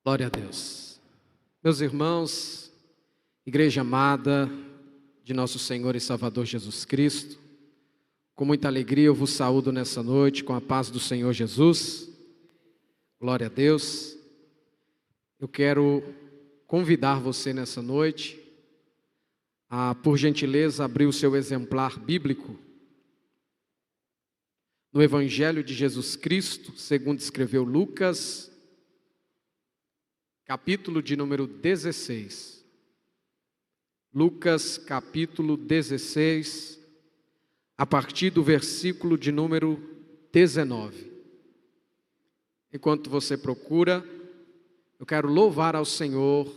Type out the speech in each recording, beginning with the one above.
Glória a Deus. Meus irmãos, igreja amada de nosso Senhor e Salvador Jesus Cristo, com muita alegria eu vos saúdo nessa noite com a paz do Senhor Jesus. Glória a Deus. Eu quero convidar você nessa noite a, por gentileza, abrir o seu exemplar bíblico no Evangelho de Jesus Cristo, segundo escreveu Lucas, capítulo de número 16. Lucas, capítulo 16, a partir do versículo de número 19. Enquanto você procura, eu quero louvar ao Senhor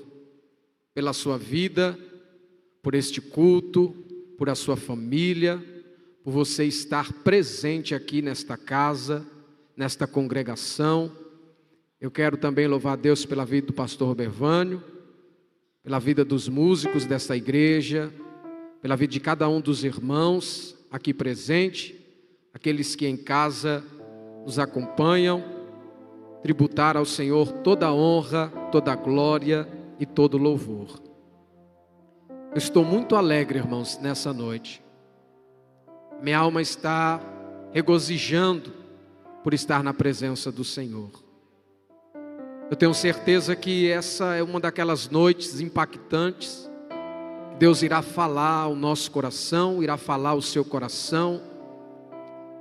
pela sua vida, por este culto, por a sua família, por você estar presente aqui nesta casa, nesta congregação. Eu quero também louvar a Deus pela vida do pastor Bervânio, pela vida dos músicos desta igreja, pela vida de cada um dos irmãos aqui presente, aqueles que em casa nos acompanham, tributar ao Senhor toda a honra, toda a glória e todo o louvor. Eu estou muito alegre, irmãos, nessa noite. Minha alma está regozijando por estar na presença do Senhor. Eu tenho certeza que essa é uma daquelas noites impactantes, que Deus irá falar ao nosso coração, irá falar ao seu coração.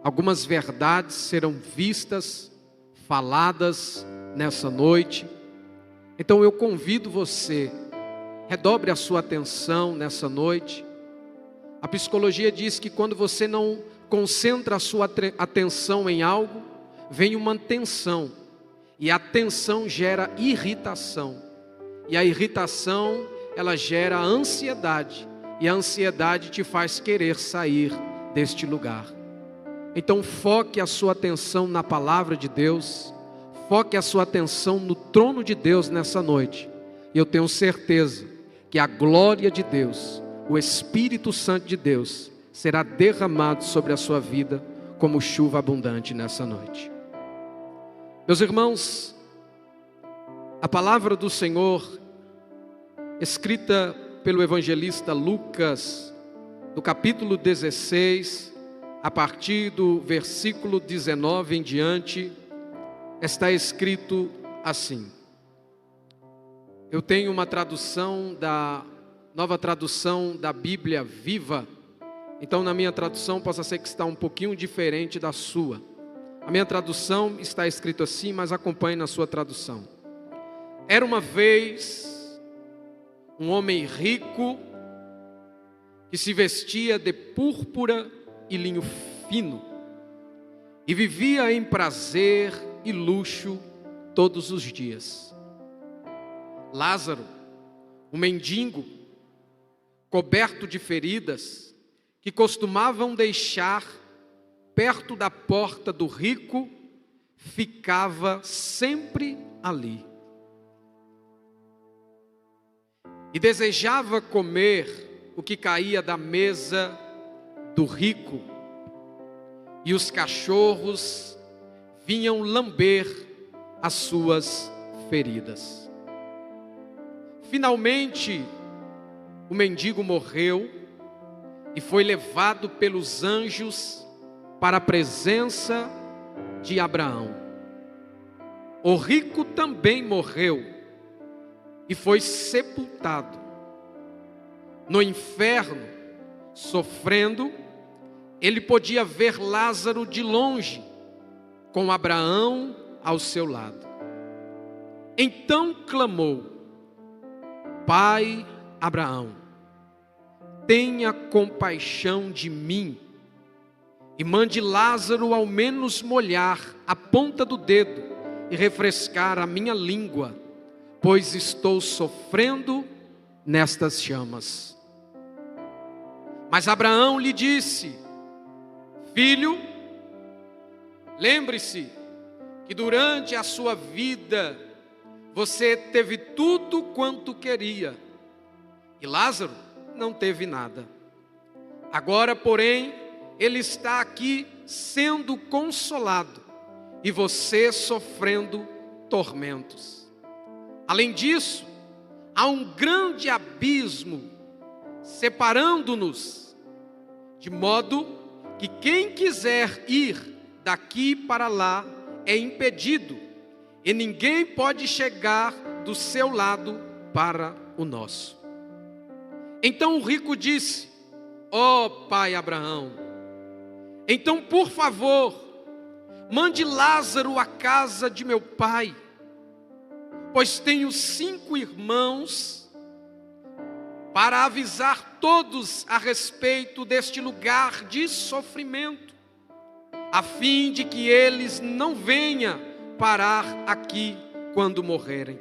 Algumas verdades serão vistas, faladas nessa noite. Então eu convido você, redobre a sua atenção nessa noite. A psicologia diz que quando você não concentra a sua atenção em algo, vem uma tensão. E a tensão gera irritação. E a irritação, ela gera ansiedade. E a ansiedade te faz querer sair deste lugar. Então foque a sua atenção na palavra de Deus. Foque a sua atenção no trono de Deus nessa noite. E eu tenho certeza que a glória de Deus, o Espírito Santo de Deus, será derramado sobre a sua vida como chuva abundante nessa noite. Meus irmãos, a palavra do Senhor, escrita pelo evangelista Lucas, no capítulo 16, a partir do versículo 19 em diante, está escrito assim. Eu tenho uma tradução nova tradução da Bíblia Viva, então na minha tradução possa ser que está um pouquinho diferente da sua. A minha tradução está escrito assim, mas acompanhe na sua tradução. Era uma vez um homem rico que se vestia de púrpura e linho fino e vivia em prazer e luxo todos os dias. Lázaro, um mendigo, coberto de feridas, que costumavam deixar perto da porta do rico, ficava sempre ali. E desejava comer o que caía da mesa do rico, e os cachorros vinham lamber as suas feridas. Finalmente, o mendigo morreu e foi levado pelos anjos para a presença de Abraão. O rico também morreu e foi sepultado. No inferno, sofrendo, ele podia ver Lázaro de longe, com Abraão ao seu lado. Então clamou: Pai Abraão, tenha compaixão de mim e mande Lázaro ao menos molhar a ponta do dedo e refrescar a minha língua, pois estou sofrendo nestas chamas. Mas Abraão lhe disse: Filho, lembre-se que durante a sua vida você teve tudo quanto queria e Lázaro não teve nada. Agora, porém, ele está aqui sendo consolado e você sofrendo tormentos. Além disso, há um grande abismo separando-nos, de modo que quem quiser ir daqui para lá é impedido, e ninguém pode chegar do seu lado para o nosso. Então o rico disse: ó pai Abraão, então por favor, mande Lázaro à casa de meu pai, pois tenho 5 irmãos, para avisar todos a respeito deste lugar de sofrimento, a fim de que eles não venham parar aqui quando morrerem.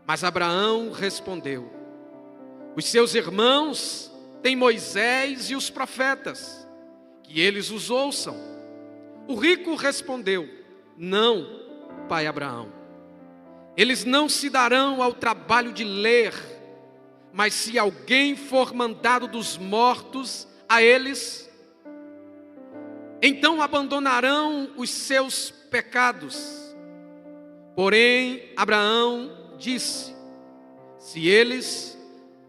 Mas Abraão respondeu: os seus irmãos têm Moisés e os profetas, que eles os ouçam. O rico respondeu: não, pai Abraão, eles não se darão ao trabalho de ler, mas se alguém for mandado dos mortos a eles, então abandonarão os seus pecados. Porém, Abraão disse: se eles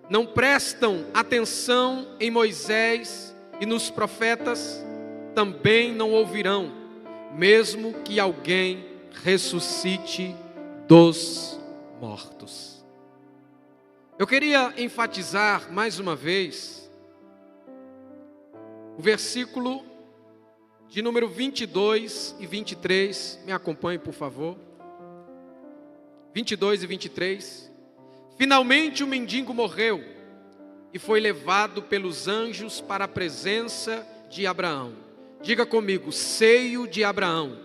não prestam atenção em Moisés e nos profetas, também não ouvirão, mesmo que alguém ressuscite dos mortos. Eu queria enfatizar mais uma vez o versículo de número 22 e 23. Me acompanhe, por favor. 22 e 23. Finalmente o mendigo morreu e foi levado pelos anjos para a presença de Abraão. Diga comigo: seio de Abraão.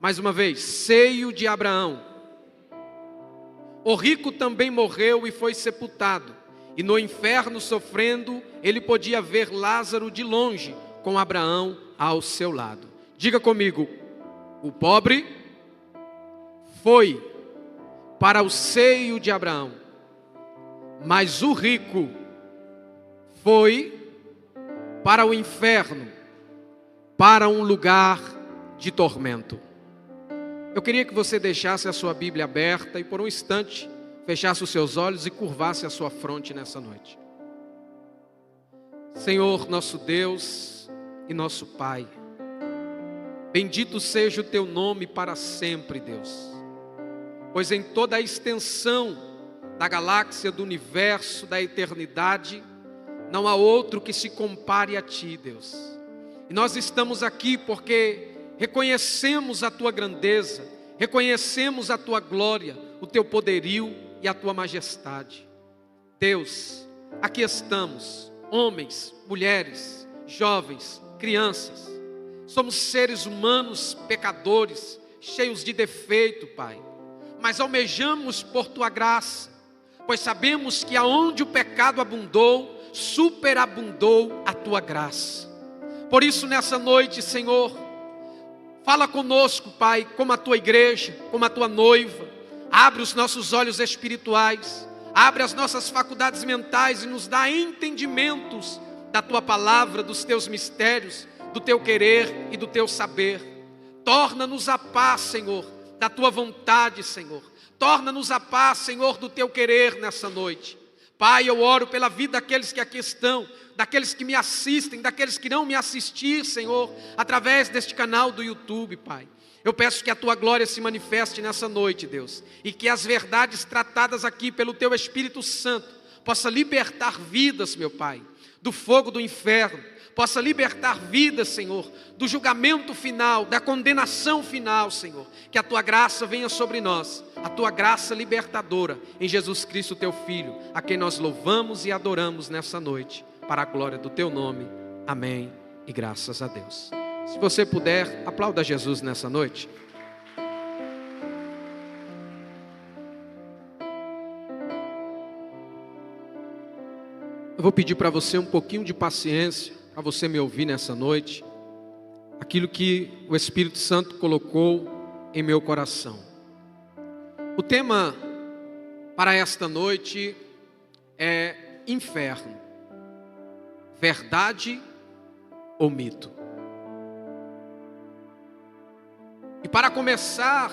Mais uma vez: seio de Abraão. O rico também morreu e foi sepultado, e no inferno sofrendo, ele podia ver Lázaro de longe, com Abraão ao seu lado. Diga comigo: o pobre foi para o seio de Abraão, mas o rico foi para o inferno, para um lugar de tormento. Eu queria que você deixasse a sua Bíblia aberta e por um instante fechasse os seus olhos e curvasse a sua fronte nessa noite. Senhor, nosso Deus e nosso Pai, bendito seja o teu nome para sempre, Deus, pois em toda a extensão da galáxia, do universo, da eternidade, não há outro que se compare a ti, Deus. E nós estamos aqui porque reconhecemos a tua grandeza, reconhecemos a tua glória, o teu poderio e a tua majestade. Deus, aqui estamos, homens, mulheres, jovens, crianças. Somos seres humanos, pecadores, cheios de defeito, Pai. Mas almejamos por tua graça, pois sabemos que aonde o pecado abundou, superabundou a tua graça. Por isso, nessa noite, Senhor, fala conosco, Pai, como a tua igreja, como a tua noiva. Abre os nossos olhos espirituais, abre as nossas faculdades mentais e nos dá entendimentos da tua palavra, dos teus mistérios, do teu querer e do teu saber. Torna-nos a paz, Senhor, da tua vontade, Senhor. Torna-nos a paz, Senhor, do teu querer nessa noite. Pai, eu oro pela vida daqueles que aqui estão, daqueles que me assistem, daqueles que não me assistir, Senhor, através deste canal do YouTube, Pai. Eu peço que a tua glória se manifeste nessa noite, Deus, e que as verdades tratadas aqui pelo teu Espírito Santo possa libertar vidas, meu Pai, do fogo do inferno, possa libertar vidas, Senhor, do julgamento final, da condenação final, Senhor. Que a tua graça venha sobre nós, a tua graça libertadora, em Jesus Cristo, teu Filho, a quem nós louvamos e adoramos nessa noite, para a glória do teu nome. Amém e graças a Deus. Se você puder, aplauda Jesus nessa noite. Eu vou pedir para você um pouquinho de paciência, para você me ouvir nessa noite, aquilo que o Espírito Santo colocou em meu coração. O tema para esta noite é inferno, verdade ou mito? E para começar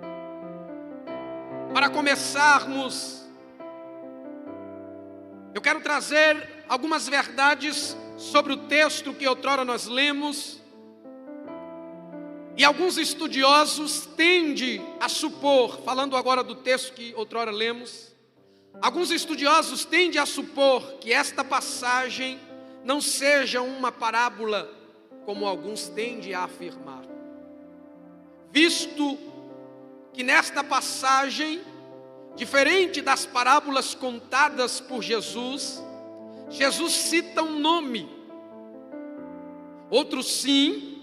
Para começarmos, eu quero trazer algumas verdades sobre o texto que outrora nós lemos. E alguns estudiosos tendem a supor, falando agora do texto que outrora lemos, alguns estudiosos tendem a supor que esta passagem não seja uma parábola, como alguns tendem a afirmar. Visto que nesta passagem, diferente das parábolas contadas por Jesus, Jesus cita um nome. Outro sim,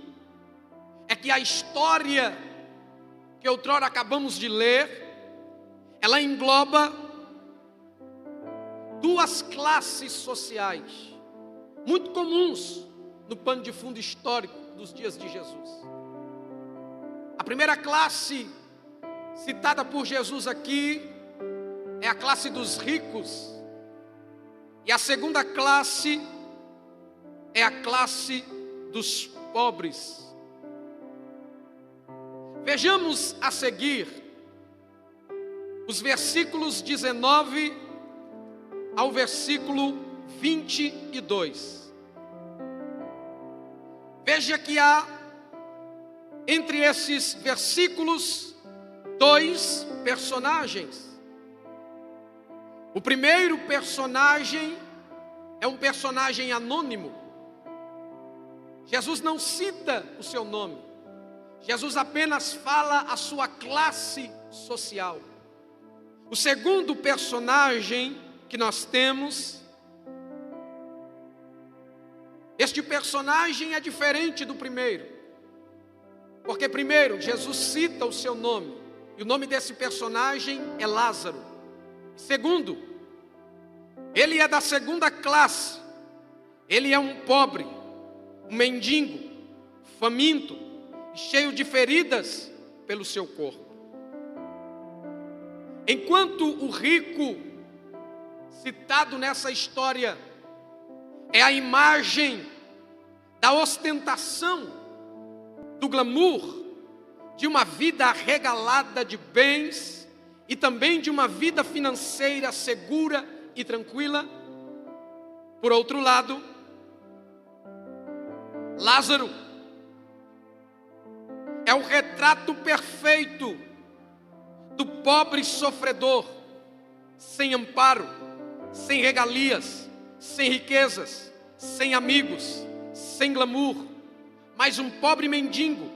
é que a história que outrora acabamos de ler, ela engloba duas classes sociais, muito comuns no pano de fundo histórico dos dias de Jesus. A primeira classe citada por Jesus aqui é a classe dos ricos, e a segunda classe é a classe dos pobres. Vejamos a seguir os versículos 19 ao versículo 22. Veja que há entre esses versículos dois personagens. O primeiro personagem é um personagem anônimo. Jesus não cita o seu nome. Jesus apenas fala a sua classe social. O segundo personagem que nós temos, este personagem é diferente do primeiro, porque primeiro Jesus cita o seu nome, e o nome desse personagem é Lázaro. Segundo, ele é da segunda classe, ele é um pobre, um mendigo, faminto, cheio de feridas pelo seu corpo. Enquanto o rico, citado nessa história, é a imagem da ostentação, do glamour, de uma vida regalada de bens e também de uma vida financeira segura e tranquila. Por outro lado, Lázaro é o retrato perfeito do pobre sofredor, sem amparo, sem regalias, sem riquezas, sem amigos, sem glamour, mas um pobre mendigo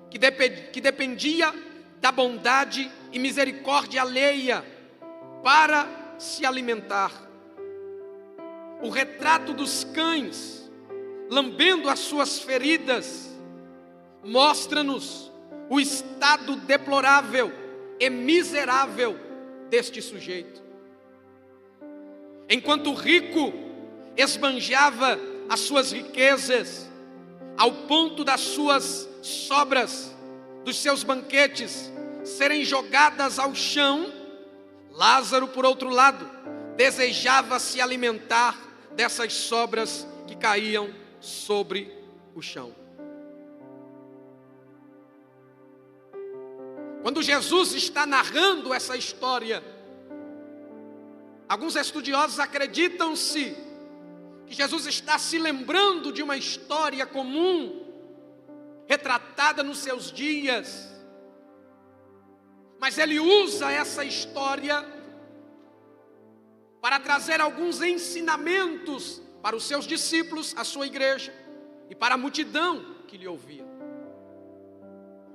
que dependia da bondade e misericórdia alheia para se alimentar. O retrato dos cães, lambendo as suas feridas, mostra-nos o estado deplorável e miserável deste sujeito. Enquanto o rico esbanjava as suas riquezas ao ponto das suas sobras, dos seus banquetes serem jogadas ao chão, Lázaro, por outro lado, desejava se alimentar dessas sobras que caíam sobre o chão. Quando Jesus está narrando essa história, alguns estudiosos acreditam-se que Jesus está se lembrando de uma história comum, retratada nos seus dias, mas ele usa essa história para trazer alguns ensinamentos para os seus discípulos, a sua igreja, e para a multidão que lhe ouvia.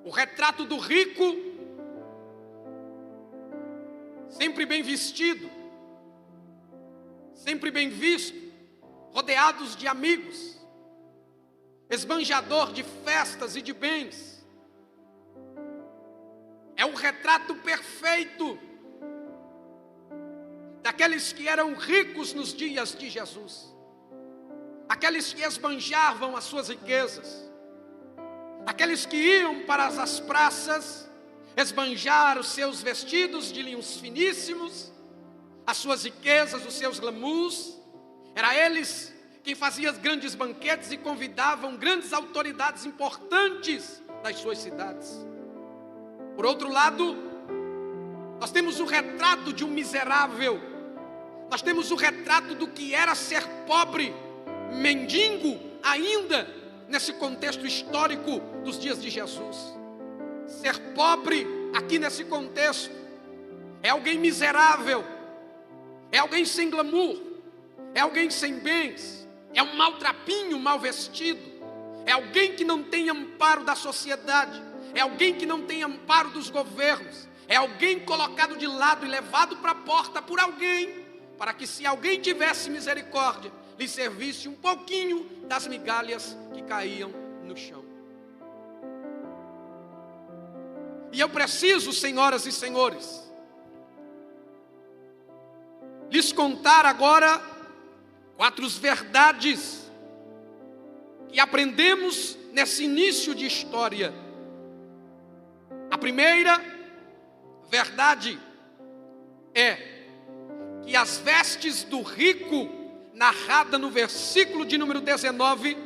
O retrato do rico, sempre bem vestido, sempre bem visto, rodeados de amigos, esbanjador de festas e de bens. É um retrato perfeito daqueles que eram ricos nos dias de Jesus, aqueles que esbanjavam as suas riquezas, aqueles que iam para as praças esbanjar os seus vestidos de linhos finíssimos, as suas riquezas, os seus glamours. Era eles quem faziam grandes banquetes e convidavam grandes autoridades importantes das suas cidades. Por outro lado, Nós temos o retrato de um miserável. Nós temos o retrato do que era ser pobre, mendigo, ainda nesse contexto histórico dos dias de Jesus. Ser pobre, aqui nesse contexto, é alguém miserável, é alguém sem glamour, é alguém sem bens, é um maltrapinho, mal vestido, é alguém que não tem amparo da sociedade, é alguém que não tem amparo dos governos, é alguém colocado de lado e levado para a porta por alguém, para que, se alguém tivesse misericórdia, lhe servisse um pouquinho das migalhas que caíam no chão. E eu preciso, senhoras e senhores, lhes contar agora 4 verdades que aprendemos nesse início de história. A primeira verdade é que as vestes do rico, narrada no versículo de número 19,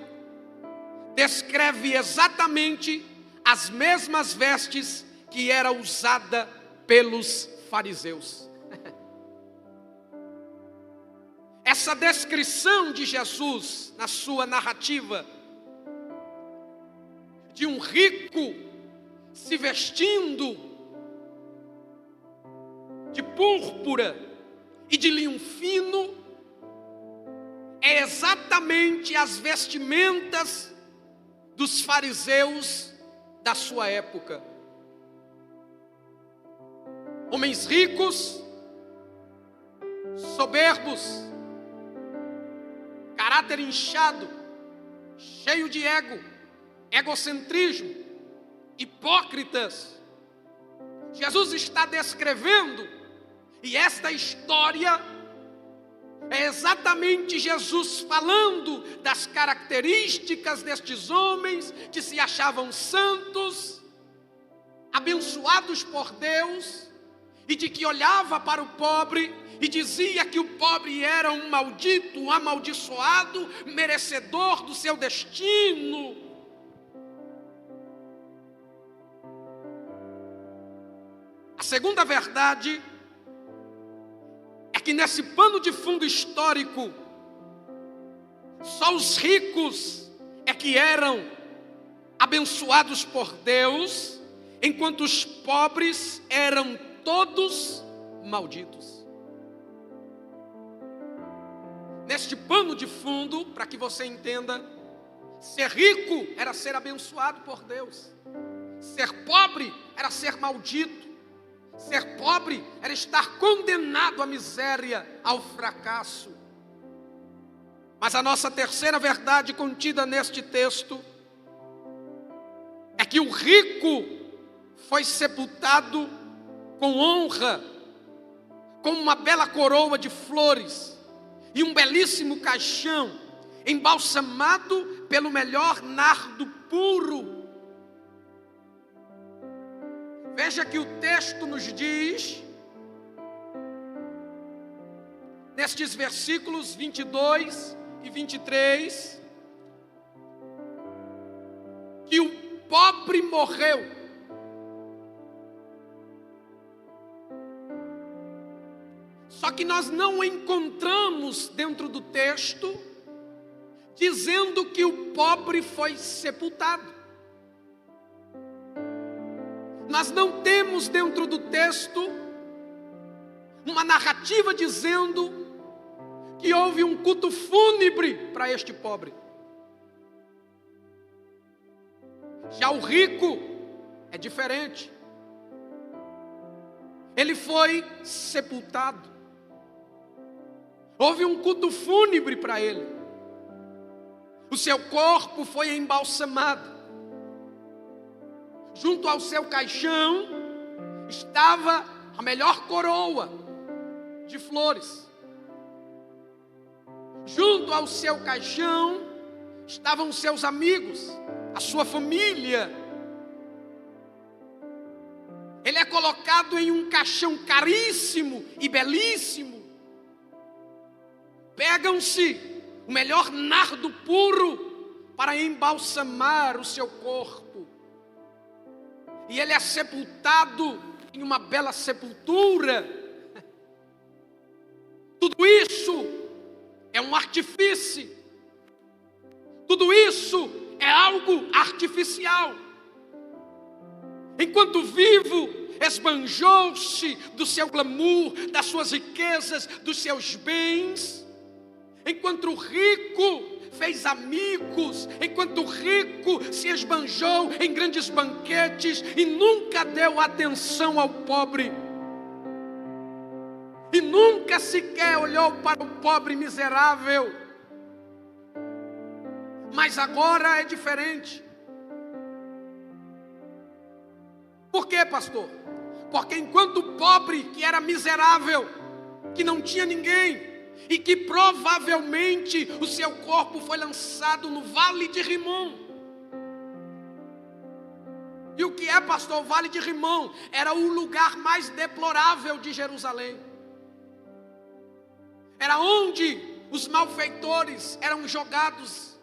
descreve exatamente as mesmas vestes que era usada pelos fariseus. Essa descrição de Jesus na sua narrativa, de um rico se vestindo de púrpura e de linho fino, é exatamente as vestimentas dos fariseus da sua época. Homens ricos, soberbos, caráter inchado, cheio de ego, egocentrismo, hipócritas. Jesus está descrevendo, e esta história é exatamente Jesus falando das características destes homens que se achavam santos, abençoados por Deus, e de que olhava para o pobre e dizia que o pobre era um maldito, um amaldiçoado, merecedor do seu destino. A segunda verdade é que nesse pano de fundo histórico, só os ricos é que eram abençoados por Deus, enquanto os pobres eram todos malditos. Neste pano de fundo, para que você entenda, ser rico era ser abençoado por Deus, ser pobre era ser maldito, ser pobre era estar condenado à miséria, ao fracasso. Mas a nossa terceira verdade contida neste texto é que o rico foi sepultado com honra, com uma bela coroa de flores e um belíssimo caixão, embalsamado pelo melhor nardo puro. Veja que o texto nos diz, nestes versículos 22 e 23, que o pobre morreu. Só que nós não encontramos dentro do texto dizendo que o pobre foi sepultado. Nós não temos dentro do texto uma narrativa dizendo que houve um culto fúnebre para este pobre. Já o rico é diferente. Ele foi sepultado. Houve um culto fúnebre para ele. O seu corpo foi embalsamado. Junto ao seu caixão estava a melhor coroa de flores. Junto ao seu caixão estavam seus amigos, a sua família. Ele é colocado em um caixão caríssimo e belíssimo. Pegam-se o melhor nardo puro para embalsamar o seu corpo. E ele é sepultado em uma bela sepultura. Tudo isso é um artifício. Tudo isso é algo artificial. Enquanto vivo, esbanjou-se do seu glamour, das suas riquezas, dos seus bens. Enquanto rico, fez amigos. Enquanto rico, se esbanjou em grandes banquetes e nunca deu atenção ao pobre. E nunca sequer olhou para o pobre miserável. Mas agora é diferente. Por quê, pastor? Porque enquanto o pobre, que era miserável, que não tinha ninguém, e que provavelmente o seu corpo foi lançado no Vale de Rimom. E o que é, pastor? O Vale de Rimom era o lugar mais deplorável de Jerusalém. Era onde os malfeitores eram jogados,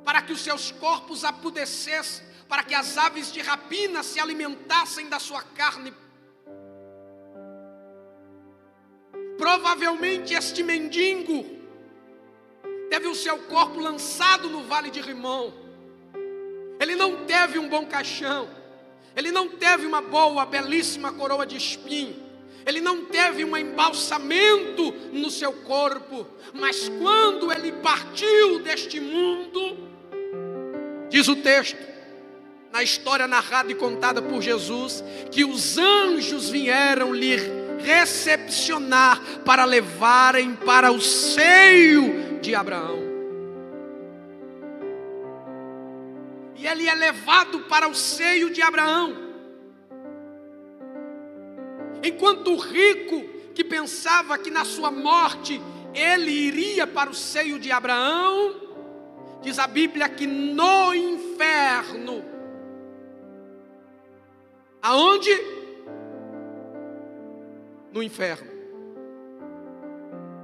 para que os seus corpos apodrecessem, para que as aves de rapina se alimentassem da sua carne. Provavelmente este mendigo teve o seu corpo lançado no Vale de Rimom. Ele não teve um bom caixão, ele não teve uma boa, belíssima coroa de espinho, ele não teve um embalsamento no seu corpo. Mas quando ele partiu deste mundo, diz o texto, na história narrada e contada por Jesus, que os anjos vieram lhe recepcionar para levarem para o seio de Abraão. E ele é levado para o seio de Abraão. Enquanto o rico, que pensava que na sua morte ele iria para o seio de Abraão, diz a Bíblia que no inferno, aonde? No inferno,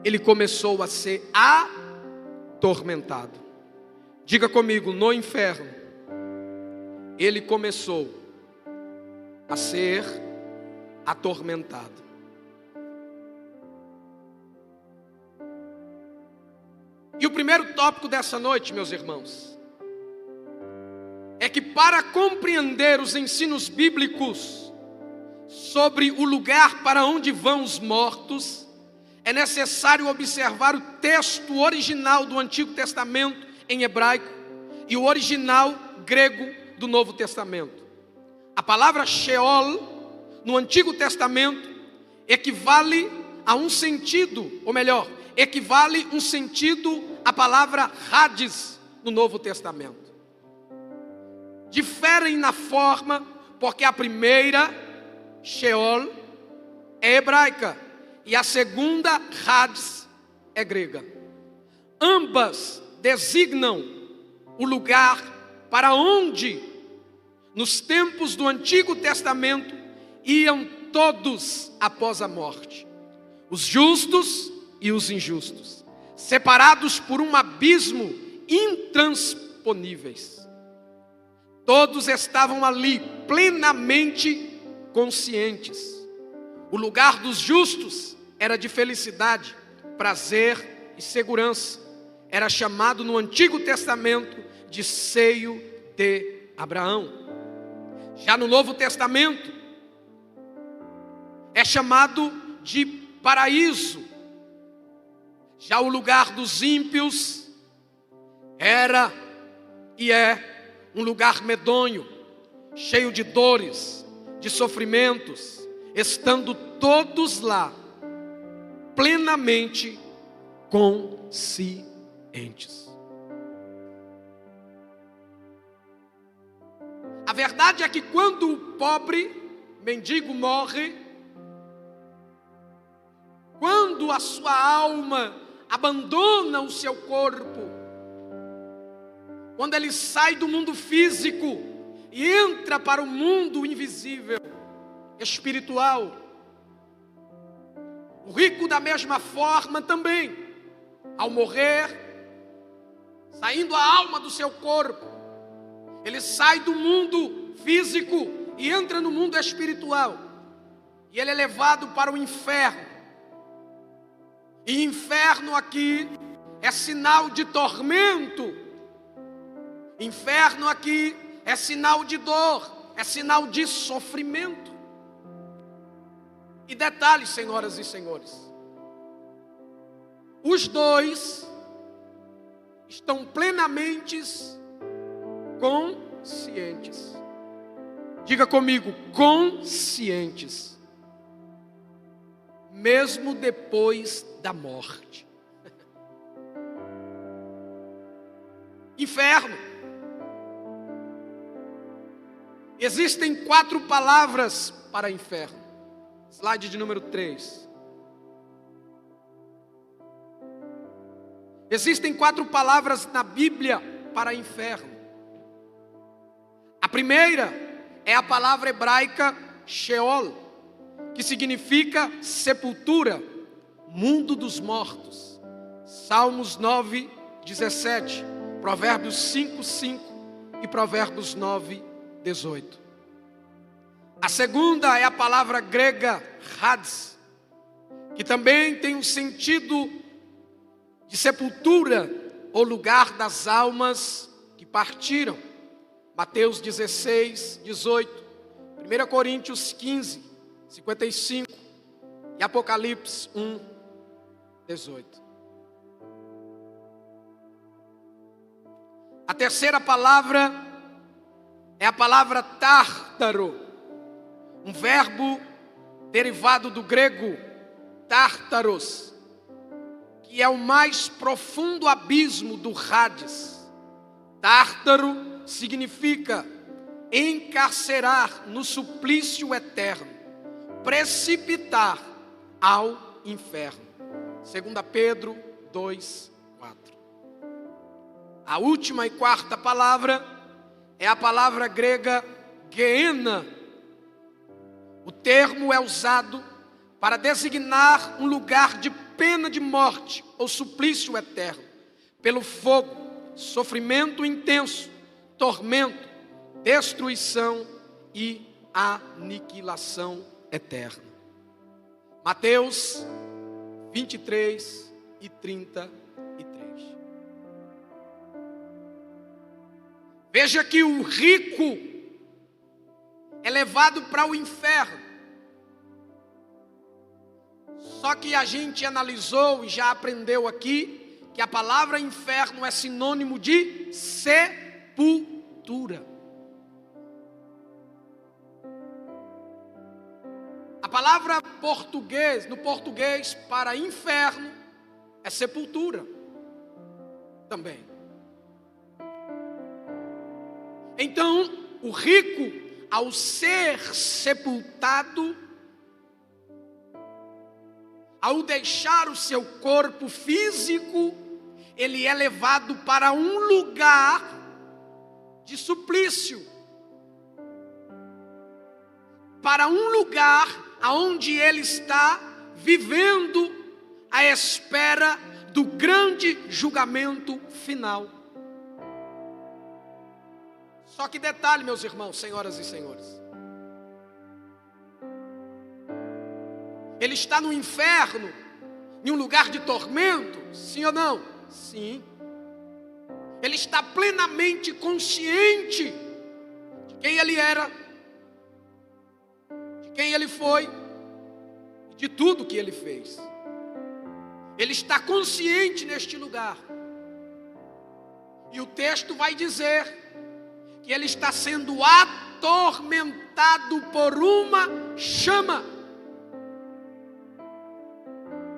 ele começou a ser atormentado. Diga comigo, no inferno, ele começou a ser atormentado. E o primeiro tópico dessa noite, meus irmãos, é que para compreender os ensinos bíblicos sobre o lugar para onde vão os mortos, é necessário observar o texto original do Antigo Testamento em hebraico e o original grego do Novo Testamento. A palavra Sheol no Antigo Testamento equivale a um sentido, ou melhor, equivale um sentido à palavra Hades no Novo Testamento. Diferem na forma, porque a primeira, Sheol, é hebraica e a segunda, Hades, é grega. Ambas designam o lugar para onde, nos tempos do Antigo Testamento, iam todos após a morte, os justos e os injustos, separados por um abismo intransponíveis. Todos estavam ali plenamente conscientes. O lugar dos justos era de felicidade, prazer e segurança. Era chamado no Antigo Testamento de seio de Abraão. Já no Novo Testamento, é chamado de paraíso. Já o lugar dos ímpios era e é um lugar medonho, cheio de dores, de sofrimentos, estando todos lá plenamente conscientes. A verdade é que quando o pobre mendigo morre, quando a sua alma abandona o seu corpo, quando ele sai do mundo físico e entra para o mundo invisível, espiritual, o rico da mesma forma também, ao morrer, saindo a alma do seu corpo, ele sai do mundo físico e e entra no mundo espiritual, e ele é levado para o inferno. E inferno aqui é sinal de tormento. Inferno aqui é sinal de dor, é sinal de sofrimento. E detalhe, senhoras e senhores, os dois estão plenamente conscientes. Diga comigo, conscientes. Mesmo depois da morte. Inferno. Existem 4 palavras para inferno. Slide de número 3. Existem 4 palavras na Bíblia para inferno. A primeira é a palavra hebraica Sheol, que significa sepultura, mundo dos mortos. Salmos 9, 17, Provérbios 5, 5 e Provérbios 9, 18. A segunda é a palavra grega Hades, que também tem o sentido de sepultura ou lugar das almas que partiram. Mateus 16, 18, 1 Coríntios 15, 55 e Apocalipse 1, 18. A terceira palavra é a palavra tártaro, um verbo derivado do grego tártaros, que é o mais profundo abismo do Hades. Tártaro significa encarcerar no suplício eterno, precipitar ao inferno. 2 Pedro 2, 4. A última e quarta palavra é a palavra grega Gehenna. O termo é usado para designar um lugar de pena de morte ou suplício eterno, pelo fogo, sofrimento intenso, tormento, destruição e aniquilação eterna. Mateus 23 e 33. Veja que o rico é levado para o inferno. Só que a gente analisou e já aprendeu aqui que a palavra inferno é sinônimo de sepultura. A palavra no português para inferno é sepultura também. Então, o rico, ao ser sepultado, ao deixar o seu corpo físico, ele é levado para um lugar de suplício, para um lugar aonde ele está vivendo à espera do grande julgamento final. Só que detalhe, meus irmãos, senhoras e senhores, ele está no inferno, em um lugar de tormento, sim ou não? Sim. Ele está plenamente consciente de quem ele era, de quem ele foi, e de tudo que ele fez. Ele está consciente neste lugar. E o texto vai dizer que ele está sendo atormentado por uma chama.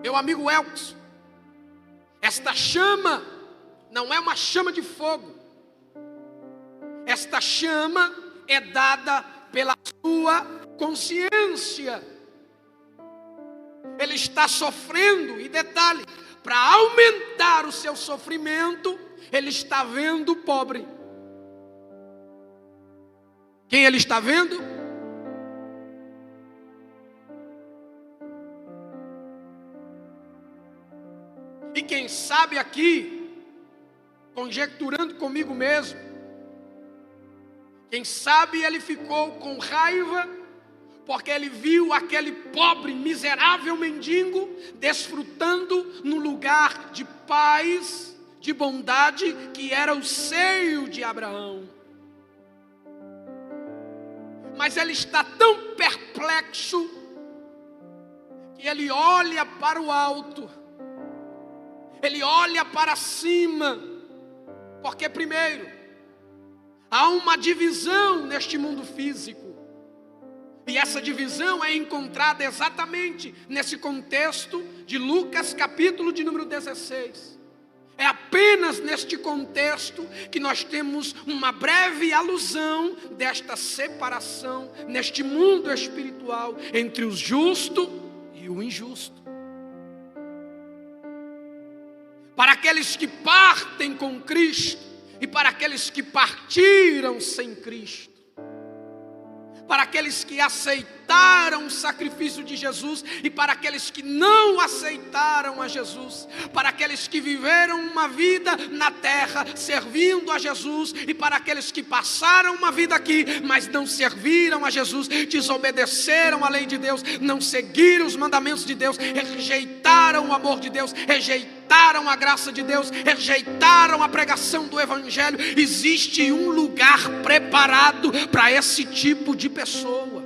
Meu amigo Elkson, esta chama não é uma chama de fogo. Esta chama é dada pela sua consciência. Ele está sofrendo, e detalhe, para aumentar o seu sofrimento, ele está vendo o pobre. Quem ele está vendo? E quem sabe aqui, conjecturando comigo mesmo, Quem sabe ele ficou com raiva, porque ele viu aquele pobre, miserável mendigo desfrutando no lugar de paz, de bondade, que era o seio de Abraão. Mas ele está tão perplexo, que ele olha para o alto, ele olha para cima, porque primeiro, há uma divisão neste mundo físico. E essa divisão é encontrada exatamente nesse contexto de Lucas, capítulo de número 16. É apenas neste contexto que nós temos uma breve alusão desta separação neste mundo espiritual entre o justo e o injusto. Para aqueles que partem com Cristo e para aqueles que partiram sem Cristo. Para aqueles que aceitaram o sacrifício de Jesus e para aqueles que não aceitaram a Jesus, para aqueles que viveram uma vida na terra servindo a Jesus e para aqueles que passaram uma vida aqui, mas não serviram a Jesus, desobedeceram a lei de Deus, não seguiram os mandamentos de Deus, rejeitaram o amor de Deus, rejeitaram a graça de Deus, rejeitaram a pregação do Evangelho. Existe um lugar preparado para esse tipo de pessoa.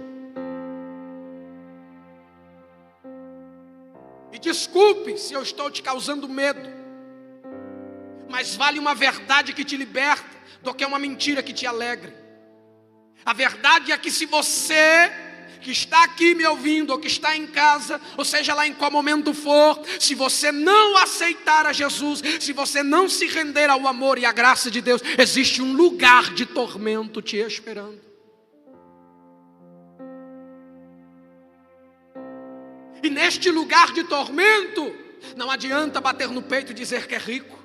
E desculpe se eu estou te causando medo, mas vale uma verdade que te liberta do que uma mentira que te alegre. A verdade é que se você que está aqui me ouvindo, ou que está em casa, ou seja lá em qual momento for, se você não aceitar a Jesus, se você não se render ao amor e à graça de Deus, existe um lugar de tormento te esperando. E neste lugar de tormento, não adianta bater no peito e dizer que é rico.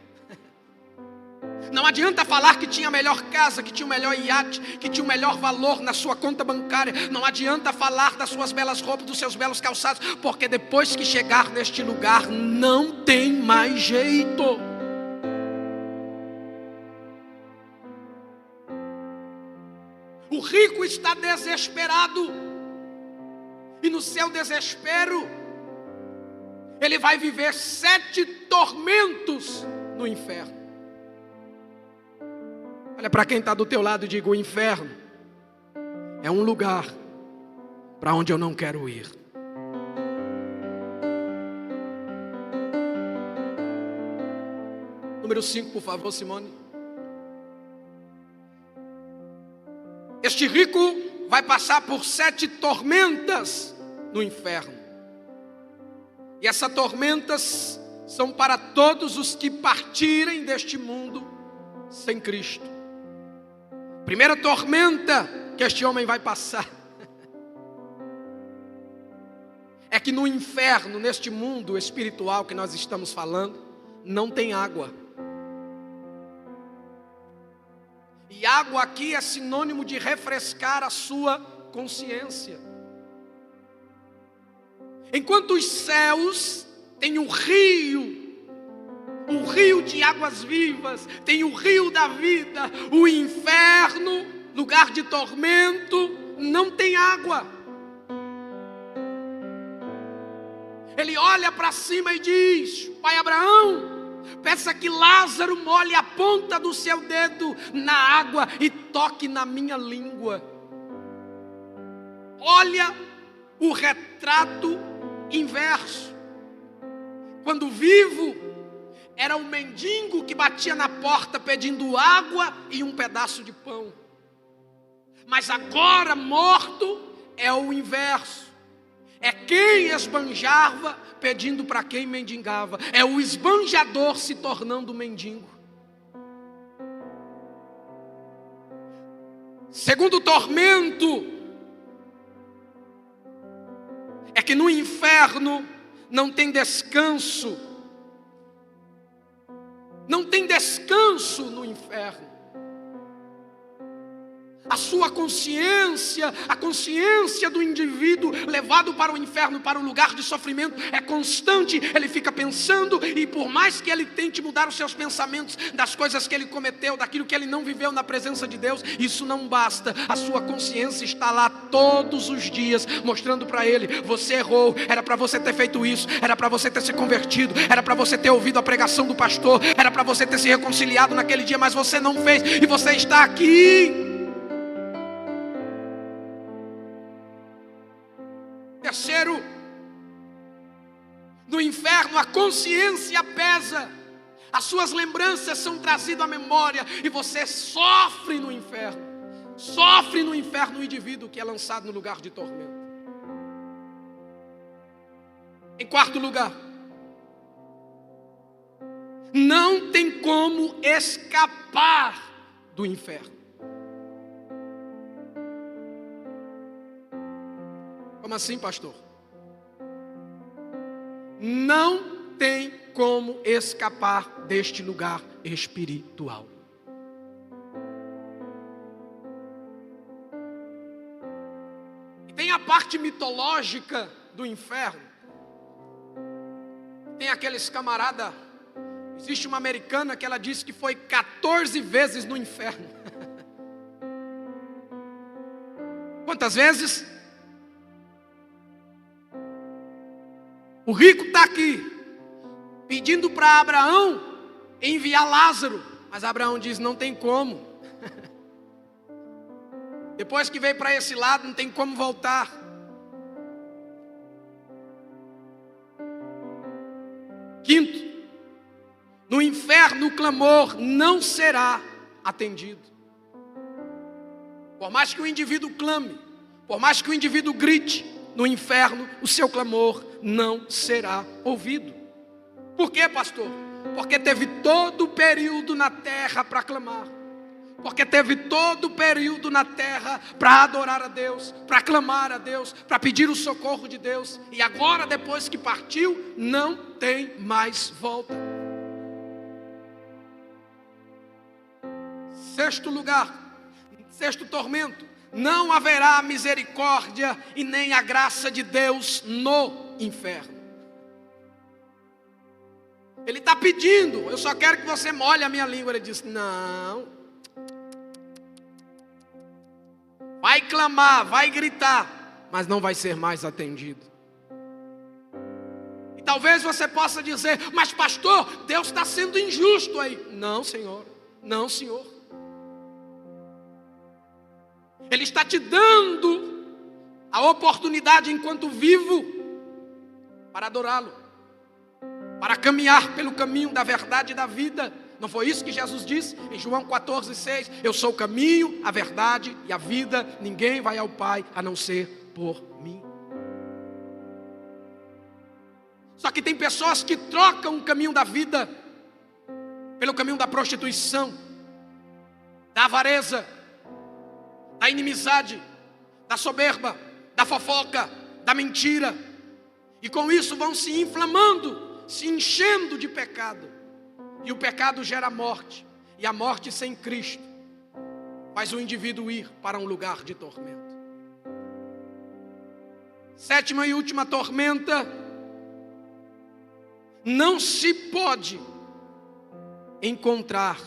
Não adianta falar que tinha a melhor casa, que tinha o melhor iate, que tinha o melhor valor na sua conta bancária. Não adianta falar das suas belas roupas, dos seus belos calçados, porque depois que chegar neste lugar, não tem mais jeito. O rico está desesperado, e no seu desespero, ele vai viver 7 tormentos no inferno. Olha para quem está do teu lado e diga: o inferno é um lugar para onde eu não quero ir. Número 5, por favor, Simone. Este rico vai passar por 7 tormentas no inferno. E essas tormentas são para todos os que partirem deste mundo sem Cristo. Primeira tormenta que este homem vai passar é que no inferno, neste mundo espiritual que nós estamos falando, não tem água. E água aqui é sinônimo de refrescar a sua consciência. Enquanto os céus têm um rio de águas vivas, tem o rio da vida, o inferno, lugar de tormento, não tem água. Ele olha para cima e diz: Pai Abraão, peça que Lázaro molhe a ponta do seu dedo na água e toque na minha língua. Olha o retrato inverso. Quando vivo, era um mendigo que batia na porta pedindo água e um pedaço de pão. Mas agora, morto, é o inverso. É quem esbanjava pedindo para quem mendigava. É o esbanjador se tornando mendigo. Segundo tormento é que no inferno não tem descanso. Não tem descanso no inferno. A sua consciência, a consciência do indivíduo levado para o inferno, para o lugar de sofrimento, é constante. Ele fica pensando, e por mais que ele tente mudar os seus pensamentos das coisas que ele cometeu, daquilo que ele não viveu na presença de Deus, isso não basta. A sua consciência está lá todos os dias, mostrando para ele: você errou, era para você ter feito isso, era para você ter se convertido, era para você ter ouvido a pregação do pastor, era para você ter se reconciliado naquele dia, mas você não fez, e você está aqui. Terceiro, no inferno a consciência pesa, as suas lembranças são trazidas à memória, e você sofre no inferno o indivíduo que é lançado no lugar de tormento. Em quarto lugar, não tem como escapar do inferno. Como assim, pastor? Não tem como escapar deste lugar espiritual. E tem a parte mitológica do inferno. Tem aqueles camarada. Existe uma americana que ela disse que foi 14 vezes no inferno. Quantas vezes? O rico está aqui, pedindo para Abraão enviar Lázaro, mas Abraão diz: não tem como. Depois que veio para esse lado, não tem como voltar. Quinto, no inferno o clamor não será atendido. Por mais que o indivíduo clame, por mais que o indivíduo grite, no inferno o seu clamor não será ouvido. Por quê, pastor? Porque teve todo o período na terra para clamar. Porque teve todo o período na terra para adorar a Deus, para clamar a Deus, para pedir o socorro de Deus. E agora, depois que partiu, não tem mais volta. Sexto lugar, sexto tormento: não haverá misericórdia e nem a graça de Deus no inferno. Ele está pedindo: eu só quero que você molhe a minha língua. Ele diz: não. Vai clamar, vai gritar, mas não vai ser mais atendido. E talvez você possa dizer: mas pastor, Deus está sendo injusto aí. Não, Senhor, não, Senhor. Ele está te dando a oportunidade enquanto vivo para adorá-lo, para caminhar pelo caminho da verdade e da vida. Não foi isso que Jesus disse em João 14,6? Eu sou o caminho, a verdade e a vida. Ninguém vai ao Pai a não ser por mim. Só que tem pessoas que trocam o caminho da vida pelo caminho da prostituição, da avareza, da inimizade, da soberba, da fofoca, da mentira. E com isso vão se inflamando, se enchendo de pecado. E o pecado gera morte. E a morte sem Cristo faz o indivíduo ir para um lugar de tormento. Sétima e última tormenta: não se pode encontrar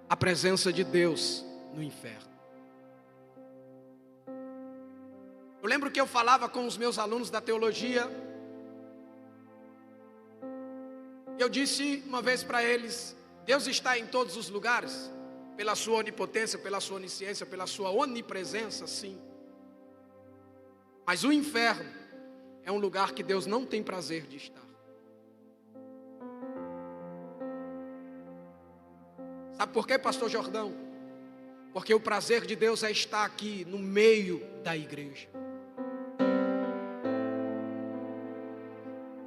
a presença de Deus no inferno. Eu lembro que eu falava com os meus alunos da teologia. Eu disse uma vez para eles: Deus está em todos os lugares, pela sua onipotência, pela sua onisciência, pela sua onipresença, sim. Mas o inferno é um lugar que Deus não tem prazer de estar. Sabe por quê, pastor Jordão? Porque o prazer de Deus é estar aqui no meio da igreja.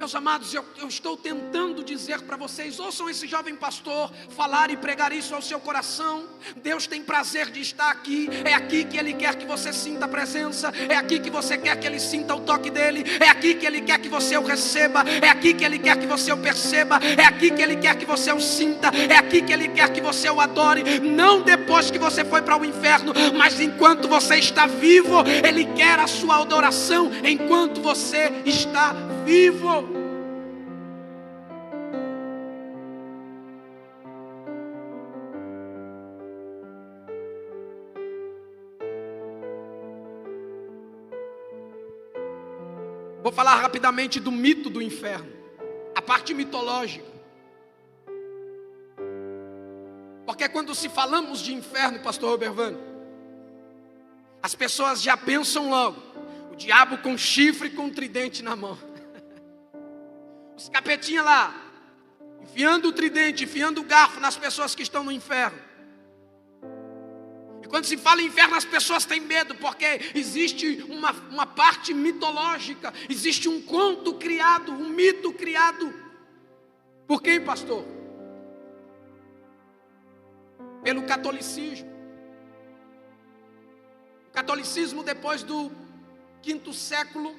Meus amados, eu estou tentando dizer para vocês, ouçam esse jovem pastor falar e pregar isso ao seu coração. Deus tem prazer de estar aqui, é aqui que Ele quer que você sinta a presença, é aqui que você quer que Ele sinta o toque dEle, é aqui que Ele quer que você o receba, é aqui que Ele quer que você o perceba, é aqui que Ele quer que você o sinta, é aqui que Ele quer que você o adore, não depois que você foi para o inferno, mas enquanto você está vivo. Ele quer a sua adoração enquanto você está vivo. Vou falar rapidamente do mito do inferno, a parte mitológica. Porque quando se falamos de inferno, pastor Robervano, as pessoas já pensam logo, o diabo com chifre e com tridente na mão. Os capetinhas lá, enfiando o tridente, enfiando o garfo nas pessoas que estão no inferno. E quando se fala em inferno, as pessoas têm medo, porque existe uma parte mitológica, existe um conto criado, um mito criado. Por quem, pastor? Pelo catolicismo. O catolicismo, depois do 5º século,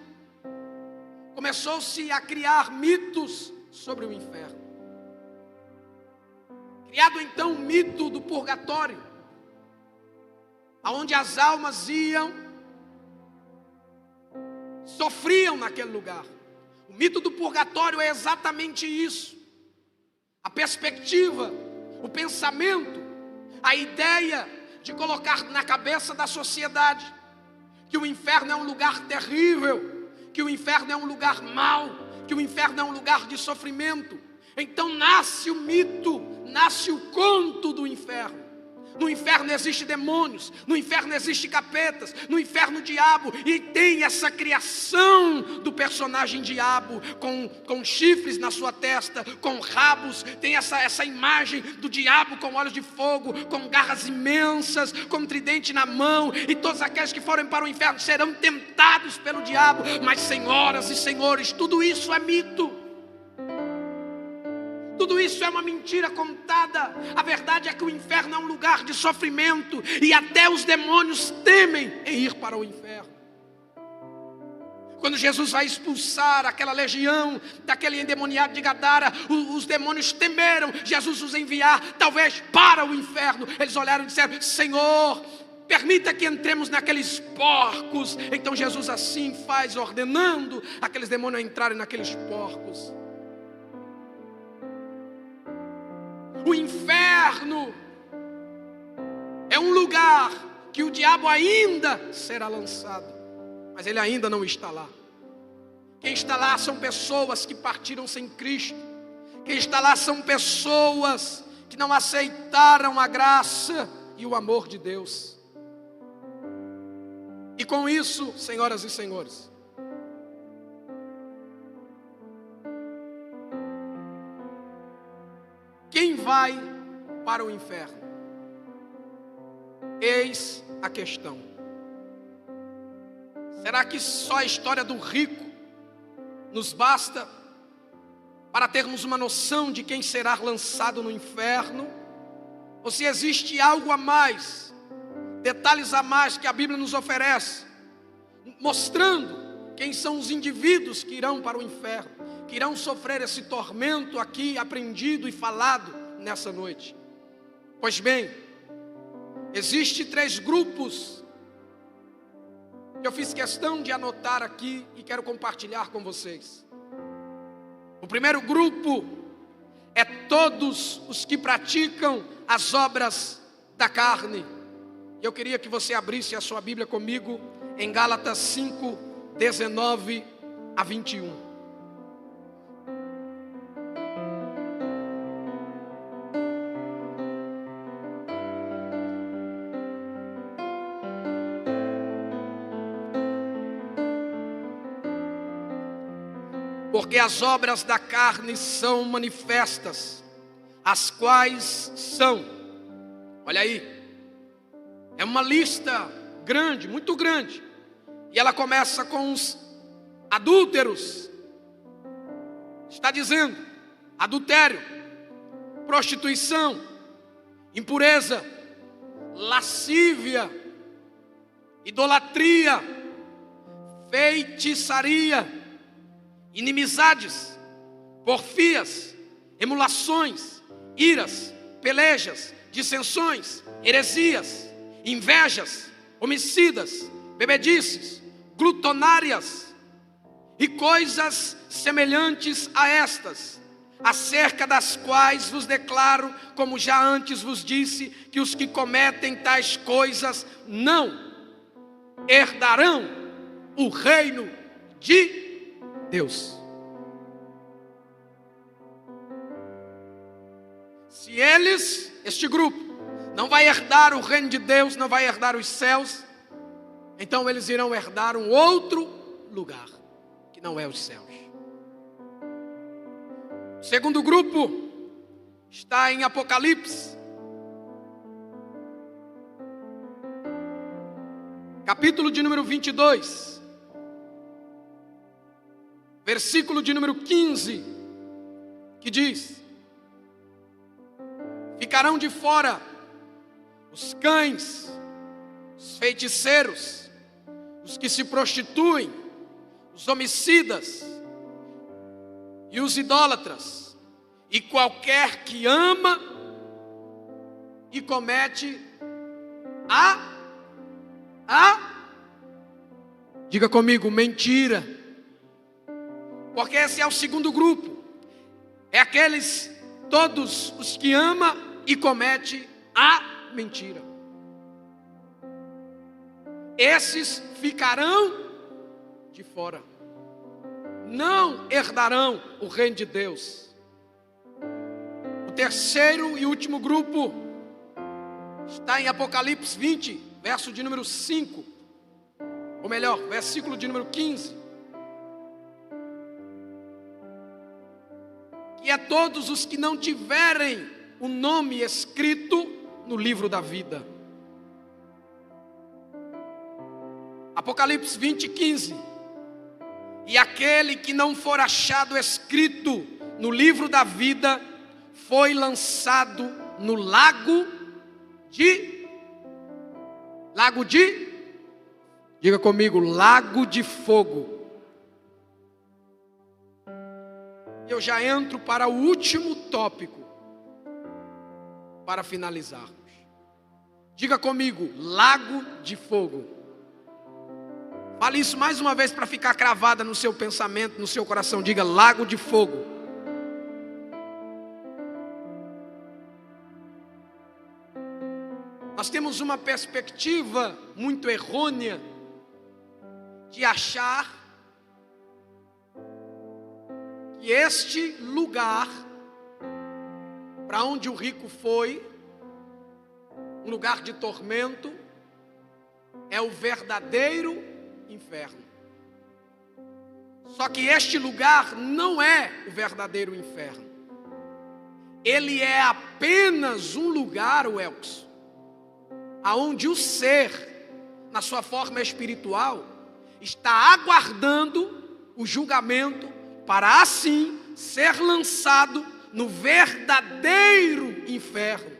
começou-se a criar mitos sobre o inferno. Criado então o mito do purgatório, aonde as almas iam, sofriam naquele lugar. O mito do purgatório é exatamente isso. A perspectiva, o pensamento, a ideia de colocar na cabeça da sociedade que o inferno é um lugar terrível, que o inferno é um lugar mau, que o inferno é um lugar de sofrimento. Então nasce o mito, nasce o conto do inferno. No inferno existem demônios, no inferno existem capetas, no inferno o diabo, e tem essa criação do personagem diabo, com chifres na sua testa, com rabos, tem essa imagem do diabo com olhos de fogo, com garras imensas, com tridente na mão, e todos aqueles que forem para o inferno serão tentados pelo diabo. Mas senhoras e senhores, tudo isso é mito. Tudo isso é uma mentira contada. A verdade é que o inferno é um lugar de sofrimento, e até os demônios temem em ir para o inferno. Quando Jesus vai expulsar aquela legião, daquele endemoniado de Gadara, os demônios temeram Jesus os enviar, talvez para o inferno. Eles olharam e disseram: Senhor, permita que entremos naqueles porcos. Então Jesus assim faz, ordenando aqueles demônios a entrarem naqueles porcos. O inferno é um lugar que o diabo ainda será lançado, mas ele ainda não está lá. Quem está lá são pessoas que partiram sem Cristo. Quem está lá são pessoas que não aceitaram a graça e o amor de Deus. E com isso, senhoras e senhores, quem vai para o inferno? Eis a questão. Será que só a história do rico nos basta para termos uma noção de quem será lançado no inferno? Ou se existe algo a mais, detalhes a mais que a Bíblia nos oferece, mostrando quem são os indivíduos que irão para o inferno, que irão sofrer esse tormento aqui aprendido e falado nessa noite? Pois bem, existem 3 grupos que eu fiz questão de anotar aqui e quero compartilhar com vocês. O primeiro grupo é todos os que praticam as obras da carne. E eu queria que você abrisse a sua Bíblia comigo em Gálatas 5, 19 a 21. Porque as obras da carne são manifestas, as quais são, olha aí, é uma lista grande, muito grande, e ela começa com os adúlteros, Está dizendo adultério, prostituição, impureza, lascívia, idolatria, feitiçaria, inimizades, porfias, emulações, iras, pelejas, dissensões, heresias, invejas, homicidas, bebedices, glutonárias e coisas semelhantes a estas, acerca das quais vos declaro, como já antes vos disse, que os que cometem tais coisas não herdarão o reino de Deus. Se eles, este grupo, não vai herdar o reino de Deus, não vai herdar os céus, então eles irão herdar um outro lugar, que não é os céus. O segundo grupo está em Apocalipse, capítulo de número 22, versículo de número 15, que diz: ficarão de fora os cães, os feiticeiros, os que se prostituem, os homicidas e os idólatras, e qualquer que ama e comete diga comigo, mentira. Porque esse é o segundo grupo. É aqueles, todos os que ama e comete a mentira. Esses ficarão de fora. Não herdarão o reino de Deus. O terceiro e último grupo está em Apocalipse 20, verso de número 5. Ou melhor, versículo de número 15. Que é todos os que não tiverem o nome escrito no livro da vida. Apocalipse 20, 15. E aquele que não for achado escrito no livro da vida foi lançado no lago de... Diga comigo, lago de fogo. Eu já entro para o último tópico, para finalizarmos. Diga comigo, lago de fogo. Fale isso mais uma vez para ficar cravada no seu pensamento, no seu coração. Diga, lago de fogo. Nós temos uma perspectiva muito errônea de achar que este lugar para onde o rico foi, um lugar de tormento, é o verdadeiro inferno. Só que este lugar não é o verdadeiro inferno. Ele é apenas um lugar, o Elkson, aonde o ser, na sua forma espiritual, está aguardando o julgamento para assim ser lançado no verdadeiro inferno,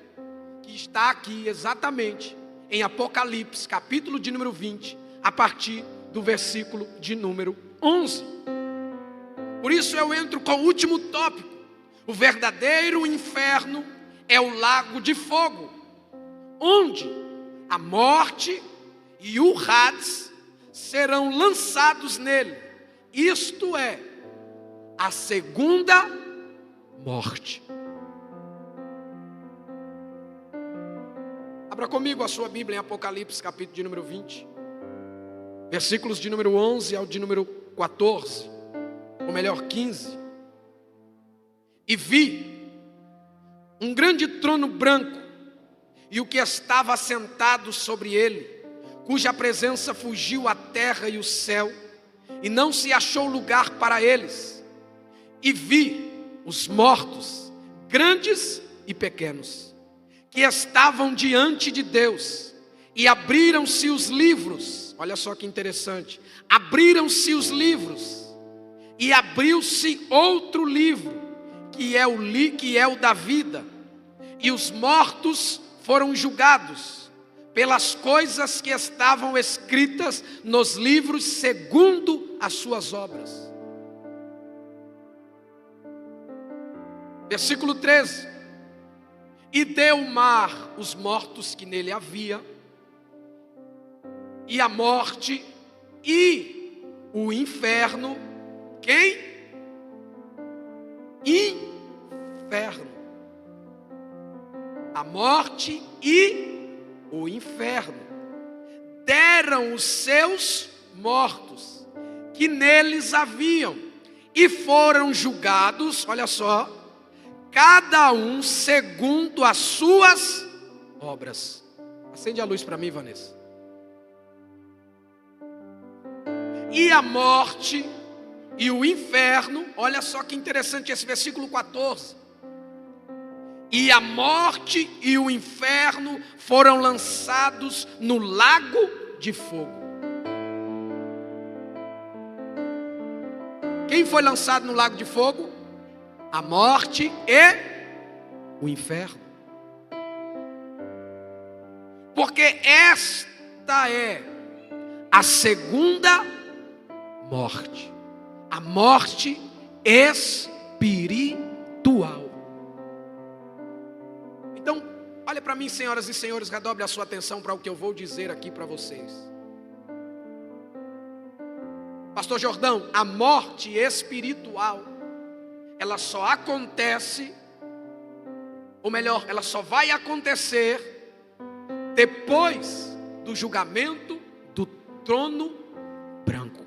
que está aqui exatamente em Apocalipse, capítulo de número 20, a partir do versículo de número 11. Por isso eu entro com o último tópico. O verdadeiro inferno é o lago de fogo, onde a morte e o Hades serão lançados nele. Isto é, a segunda morte. Abra comigo a sua Bíblia em Apocalipse, capítulo de número 20. Versículos de número 11 ao de número 14, ou melhor 15. E vi um grande trono branco, e o que estava assentado sobre ele, cuja presença fugiu a terra e o céu, e não se achou lugar para eles. E vi os mortos, grandes e pequenos, que estavam diante de Deus, e abriram-se os livros. Olha só que interessante. Abriram-se os livros, E abriu-se outro livro, que é o da vida, e os mortos foram julgados pelas coisas que estavam escritas nos livros segundo as suas obras. Versículo 13. E deu o mar os mortos que nele havia, e a morte e o inferno. Quem? Inferno. A morte e o inferno deram os seus mortos que neles haviam, e foram julgados, olha só, cada um segundo as suas obras. Acende a luz para mim, Vanessa. E a morte e o inferno, olha só que interessante esse versículo 14. E a morte e o inferno foram lançados no lago de fogo. Quem foi lançado no lago de fogo? A morte e o inferno. Porque esta é a segunda morte. A morte espiritual. Então, olha para mim, senhoras e senhores, redobre a sua atenção para o que eu vou dizer aqui para vocês. Pastor Jordão, a morte espiritual, ela só acontece, ou melhor, ela só vai acontecer depois do julgamento do trono branco.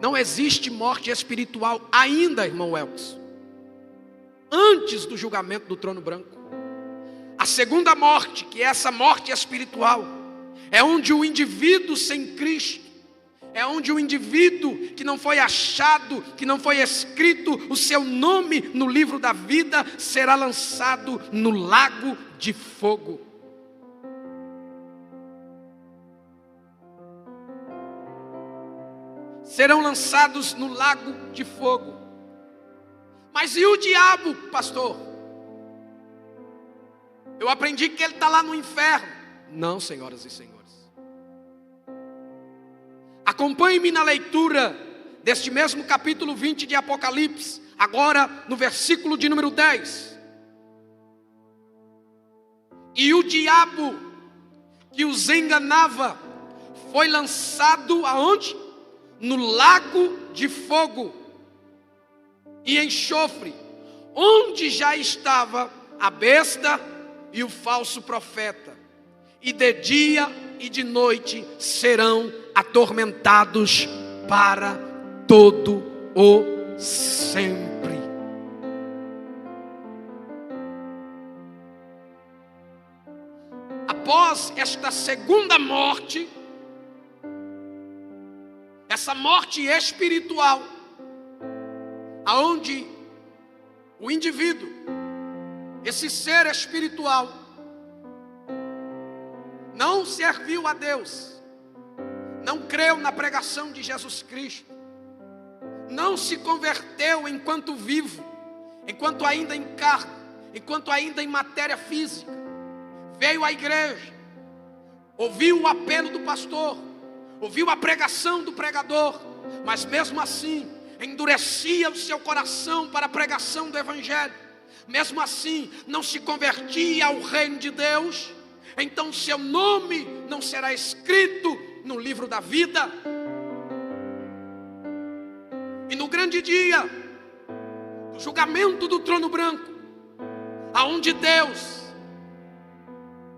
Não existe morte espiritual ainda, irmão Elkson, antes do julgamento do trono branco. A segunda morte, que é essa morte espiritual, é onde o indivíduo sem Cristo, é onde o indivíduo que não foi achado, que não foi escrito o seu nome no livro da vida, será lançado no lago de fogo. Serão lançados no lago de fogo. Mas e o diabo, pastor? Eu aprendi que ele está lá no inferno. Não, senhoras e senhores. Acompanhe-me na leitura deste mesmo capítulo 20 de Apocalipse, agora no versículo de número 10. E o diabo que os enganava foi lançado aonde? No lago de fogo e enxofre, onde já estava a besta e o falso profeta, e de dia e de noite serão atormentados para todo o sempre. Após esta segunda morte, essa morte espiritual, aonde o indivíduo, esse ser espiritual, não serviu a Deus, não creu na pregação de Jesus Cristo, não se converteu enquanto vivo, enquanto ainda em carne, enquanto ainda em matéria física, veio à igreja, ouviu o apelo do pastor, ouviu a pregação do pregador, mas mesmo assim endurecia o seu coração para a pregação do evangelho, mesmo assim não se convertia ao reino de Deus, então seu nome não será escrito no livro da vida. E no grande dia do julgamento do trono branco, aonde Deus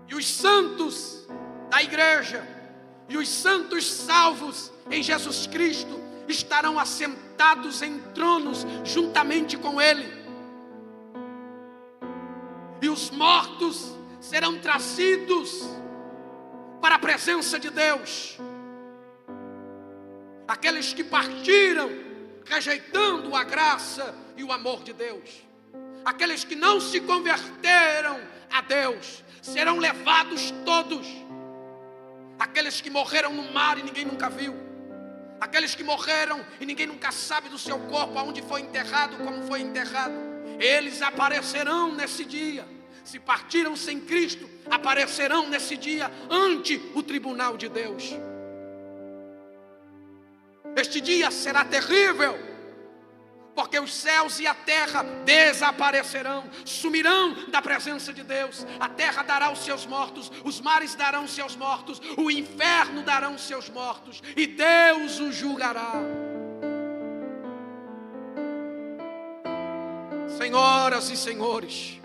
e os santos da igreja e os santos salvos em Jesus Cristo estarão assentados em tronos juntamente com Ele. E os mortos serão trazidos para a presença de Deus. Aqueles que partiram rejeitando a graça e o amor de Deus. Aqueles que não se converteram a Deus serão levados todos. Aqueles que morreram no mar e ninguém nunca viu. aqueles que morreram e ninguém nunca sabe do seu corpo, aonde foi enterrado, como foi enterrado, eles aparecerão nesse dia. Se partiram sem Cristo, aparecerão nesse dia ante o tribunal de Deus. Este dia será terrível, porque os céus e a terra desaparecerão, sumirão da presença de Deus. A terra dará os seus mortos, os mares darão os seus mortos, o inferno dará os seus mortos, e Deus os julgará. Senhoras e senhores,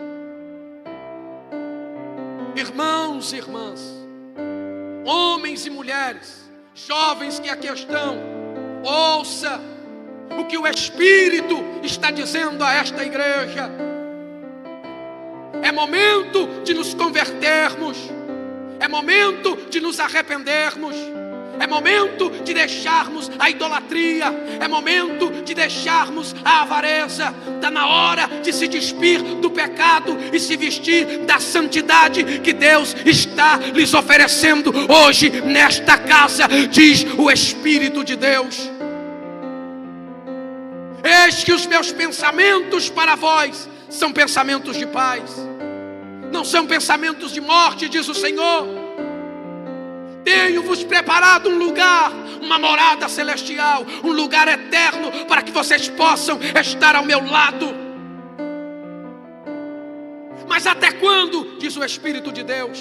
irmãos e irmãs, homens e mulheres, jovens que aqui estão, ouça o que o Espírito está dizendo a esta igreja. É momento de nos convertermos, é momento de nos arrependermos, é momento de deixarmos a idolatria, é momento de deixarmos a avareza. Está na hora de se despir do pecado e se vestir da santidade que Deus está lhes oferecendo hoje nesta casa, diz o Espírito de Deus. Eis que os meus pensamentos para vós são pensamentos de paz, não são pensamentos de morte, diz o Senhor. Tenho-vos preparado um lugar, uma morada celestial, um lugar eterno, para que vocês possam estar ao meu lado. Mas até quando, diz o Espírito de Deus,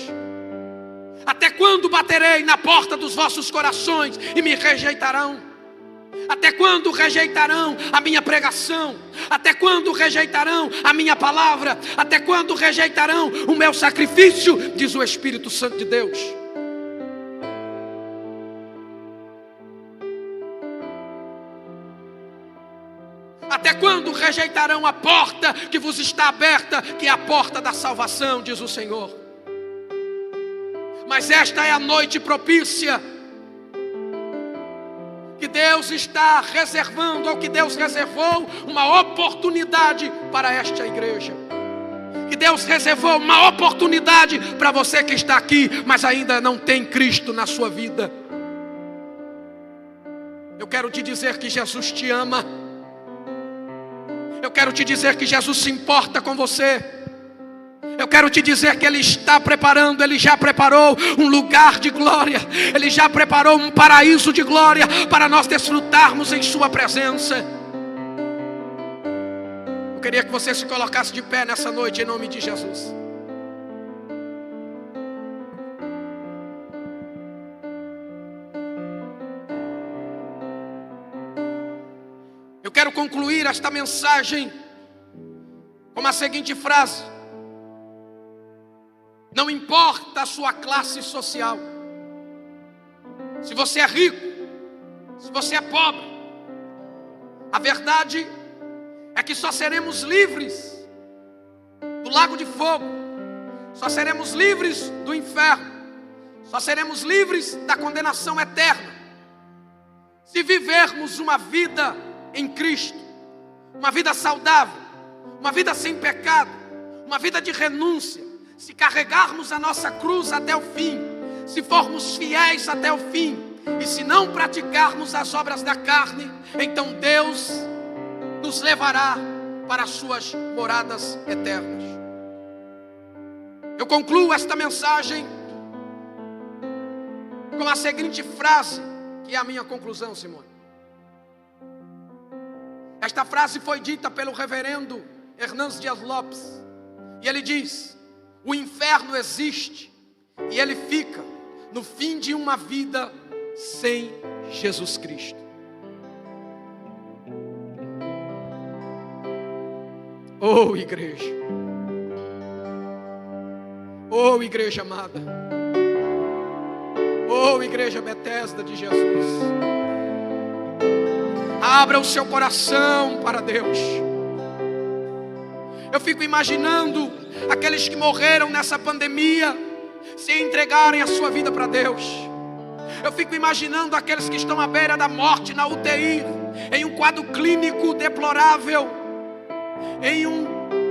até quando baterei na porta dos vossos corações e me rejeitarão? Até quando rejeitarão a minha pregação? Até quando rejeitarão a minha palavra? Até quando rejeitarão o meu sacrifício? Diz o Espírito Santo de Deus. Até quando rejeitarão a porta que vos está aberta, que é a porta da salvação, diz o Senhor. Mas esta é a noite propícia que Deus está reservando, ou que Deus reservou uma oportunidade para esta igreja. Que Deus reservou uma oportunidade para você que está aqui, mas ainda não tem Cristo na sua vida. Eu quero te dizer que Jesus te ama. Eu quero te dizer que Jesus se importa com você. Eu quero te dizer que Ele está preparando, Ele já preparou um lugar de glória, Ele já preparou um paraíso de glória para nós desfrutarmos em Sua presença. Eu queria que você se colocasse de pé nessa noite em nome de Jesus. Eu quero concluir esta mensagem com a seguinte frase: não importa a sua classe social, se você é rico, se você é pobre, a verdade é que só seremos livres do lago de fogo, só seremos livres do inferno, só seremos livres da condenação eterna se vivermos uma vida em Cristo, uma vida saudável, uma vida sem pecado, uma vida de renúncia. Se carregarmos a nossa cruz até o fim, se formos fiéis até o fim, e se não praticarmos as obras da carne, então Deus nos levará para as suas moradas eternas. Eu concluo esta mensagem com a seguinte frase, que é a minha conclusão, Simone. Esta frase foi dita pelo reverendo Hernandes Dias Lopes, e ele diz: o inferno existe e ele fica no fim de uma vida sem Jesus Cristo. Oh igreja, oh igreja amada, oh igreja Betesda de Jesus, abra o seu coração para Deus. Eu fico imaginando aqueles que morreram nessa pandemia se entregarem a sua vida para Deus. Eu fico imaginando aqueles que estão à beira da morte na UTI, em um quadro clínico deplorável,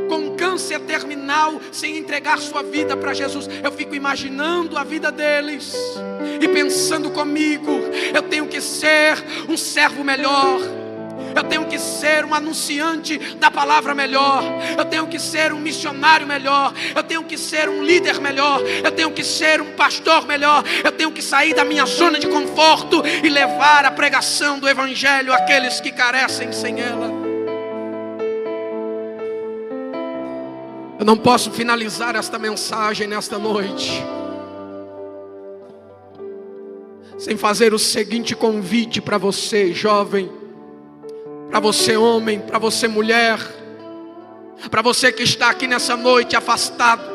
com câncer terminal, sem entregar sua vida para Jesus. Eu fico imaginando a vida deles e pensando comigo: Eu tenho que ser um servo melhor. Eu tenho que ser um anunciante da palavra melhor. Eu tenho que ser um missionário melhor. Eu tenho que ser um líder melhor. Eu tenho que ser um pastor melhor. Eu tenho que sair da minha zona de conforto e levar a pregação do Evangelho àqueles que carecem sem ela. Eu não posso finalizar esta mensagem nesta noite sem fazer o seguinte convite para você, jovem, para você, homem, para você, mulher, para você que está aqui nessa noite afastado,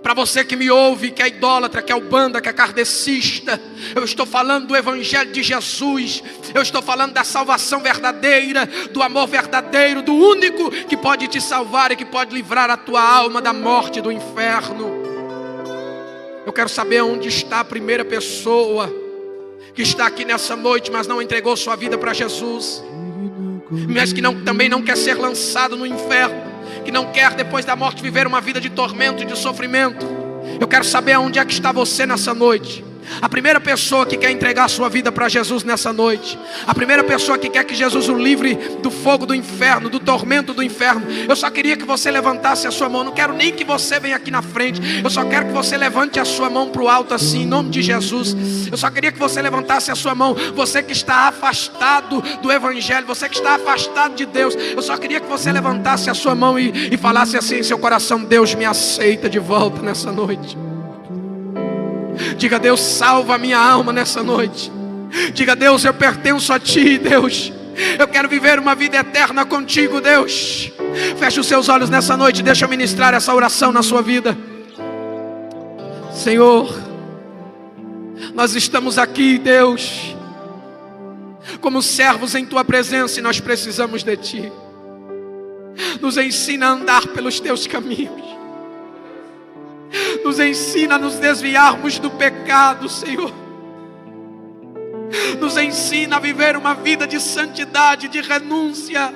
para você que me ouve, que é idólatra, que é ubanda, que é kardecista. Eu estou falando do Evangelho de Jesus. Eu estou falando da salvação verdadeira, do amor verdadeiro, do único que pode te salvar e que pode livrar a tua alma da morte e do inferno. Eu quero saber onde está a primeira pessoa que está aqui nessa noite, mas não entregou sua vida para Jesus, mas que também não quer ser lançado no inferno, que não quer depois da morte viver uma vida de tormento e de sofrimento. Eu quero saber onde é que está você nessa noite. A primeira pessoa que quer entregar a sua vida para Jesus nessa noite, a primeira pessoa que quer que Jesus o livre do fogo do inferno, do tormento do inferno. Eu só queria que você levantasse a sua mão. Não quero nem que você venha aqui na frente. Eu só quero que você levante a sua mão para o alto assim, em nome de Jesus. Eu só queria que você levantasse a sua mão. Você que está afastado do Evangelho, você que está afastado de Deus, eu só queria que você levantasse a sua mão e falasse assim em seu coração: Deus me aceita de volta nessa noite. Diga: Deus, salva a minha alma nessa noite. Diga: Deus, eu pertenço a Ti, Deus. Eu quero viver uma vida eterna contigo, Deus. Feche os seus olhos nessa noite, deixa eu ministrar essa oração na sua vida. Senhor, nós estamos aqui, Deus, como servos em Tua presença, e nós precisamos de Ti. Nos ensina a andar pelos Teus caminhos. Nos ensina a nos desviarmos do pecado, Senhor. Nos ensina a viver uma vida de santidade, de renúncia.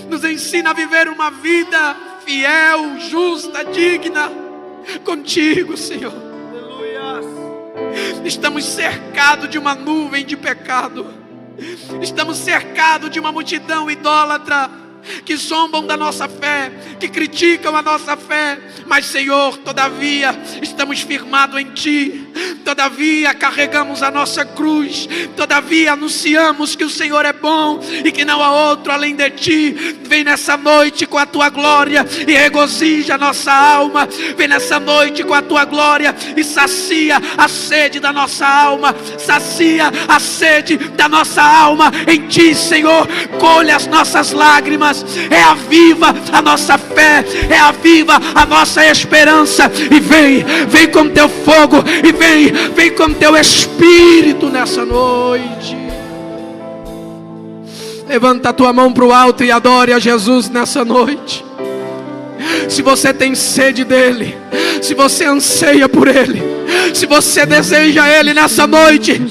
Nos ensina a viver uma vida fiel, justa, digna contigo, Senhor. Estamos cercados de uma nuvem de pecado. Estamos cercados de uma multidão idólatra que zombam da nossa fé, que criticam a nossa fé. Mas, Senhor, todavia estamos firmados em Ti. Todavia carregamos a nossa cruz. Todavia anunciamos que o Senhor é bom e que não há outro além de Ti. Vem nessa noite com a Tua glória e regozija a nossa alma. Vem nessa noite com a Tua glória e sacia a sede da nossa alma. Sacia a sede da nossa alma em Ti, Senhor. Colhe as nossas lágrimas. Reaviva a nossa fé, reaviva a nossa esperança. E vem com Teu fogo, e vem com Teu Espírito nessa noite. Levanta a tua mão para o alto e adore a Jesus nessa noite. Se você tem sede dEle, se você anseia por Ele, se você deseja Ele nessa noite,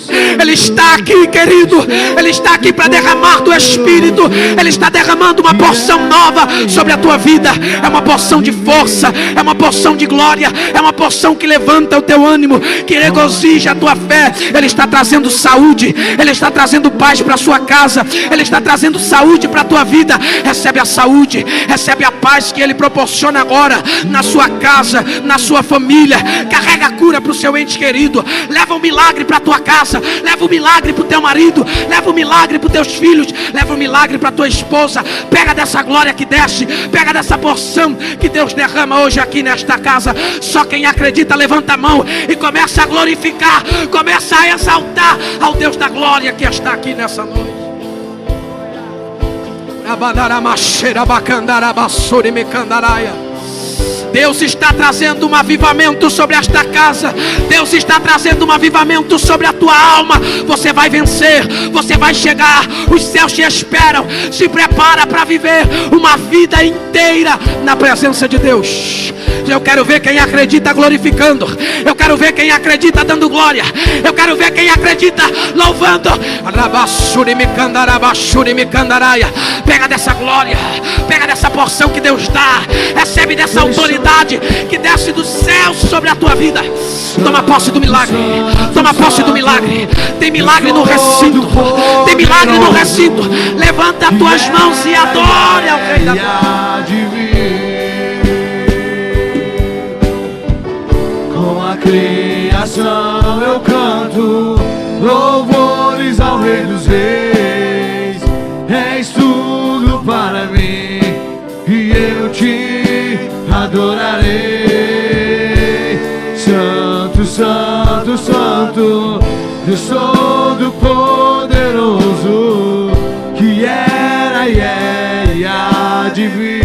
Ele está aqui, querido. Ele está aqui para derramar do Espírito. Ele está derramando uma porção nova sobre a tua vida. É uma porção de força, é uma porção de glória, é uma porção que levanta o teu ânimo, que regozija a tua fé. Ele está trazendo saúde, Ele está trazendo paz para a sua casa, Ele está trazendo saúde para a tua vida. Recebe a saúde, recebe a paz que Ele proporciona agora na sua casa, na sua família. Carrega a cura para o seu ente querido. Leva um milagre para a tua casa. Leva um milagre para o teu marido. Leva um milagre para os teus filhos. Leva um milagre para a tua esposa. Pega dessa glória que desce. Pega dessa porção que Deus derrama hoje aqui nesta casa. Só quem acredita levanta a mão e começa a glorificar, começa a exaltar ao Deus da glória que está aqui nessa noite. Deus está trazendo um avivamento sobre esta casa. Deus está trazendo um avivamento sobre a tua alma. Você vai vencer, você vai chegar. Os céus te esperam. Se prepara para viver uma vida inteira na presença de Deus. Eu quero ver quem acredita glorificando. Eu quero ver quem acredita dando glória. Eu quero ver quem acredita louvando. Pega dessa glória, pega dessa porção que Deus dá. Recebe dessa autoridade que desce do céu sobre a tua vida. Toma posse do milagre. Toma posse do milagre. Tem milagre no recinto. Tem milagre no recinto. Levanta as tuas mãos e adore ao Rei da Glória. Com a criação eu canto louvores ao Rei dos Reis. És tudo para mim e eu te adorarei. Santo, Santo, Santo, Deus Todo-Poderoso, que era e é e há de vir.